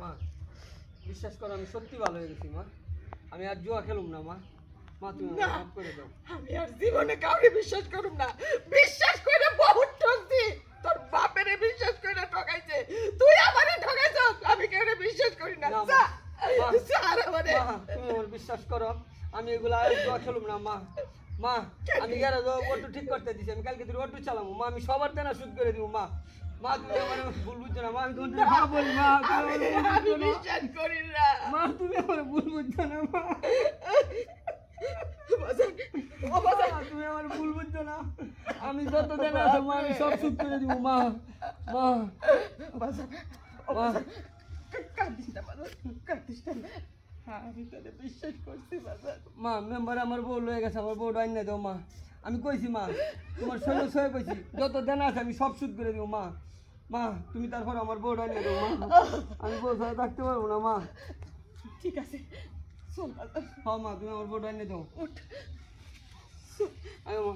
মা বিশ্বাস করো আমি সত্যি ভালো হয়ে গেছি মা আমি আর জুয়া খেলুম না মা মা তুমি আমাকে মাফ করে দাও আমি আর জীবনে কাউকে বিশ্বাস করুম না বিশ্বাস করে বহুত ঠকছি তোর বাপেরে বিশ্বাস করে ঠকাইছে তুই আমারে ঠকাইছস আমি কেউরে বিশ্বাস করি না না, যা মা। স্যার আমারে মা তুমি আমার বিশ্বাস করো আমি এগুলা আর জুয়া খেলুম না মা মা আমি গ্যারেজ অটো ঠিক করতে দিছি আমি কালকে তুই অটো চালাবো মা আমি সবার দেনা সুদ করে দিব মা মা তুমি আমার ভুল বুঝছো না মা আমি তোমার খারাপ বলি মা আমি বিশ্বাস করি না মা তুমি আমার ভুল বুঝছো না মা বাজান, ও বাজান, মা, তুমি আমার ভুল বুঝছো না আমি যত দেনা আছে মা আমি সব সুদ করে দিব মা মা বাজান, ও মা বাজান, কাঁদিস না বাজান, কাঁদিস না। হ্যাঁ, আমি তোরে বিশ্বাস করছি বাজান। মা মেম্বার আমার বউ লয়ে গেছে আমার বউ ডাইন না দাও মা আমি কইছি মা তোমার সঙ্গে সয়ে কইছি যত দেনা আছে আমি সব সুদ করে দিব মা মা তুমি তারপর আমার বউ ডাইন না দাও মা আমি বউ ছাড়া থাকতে পারবো না মা ঠিক আছে চল বাজান হ্যাঁ মা তুমি আমার বউ ডাইন না দাও উঠ আয় মা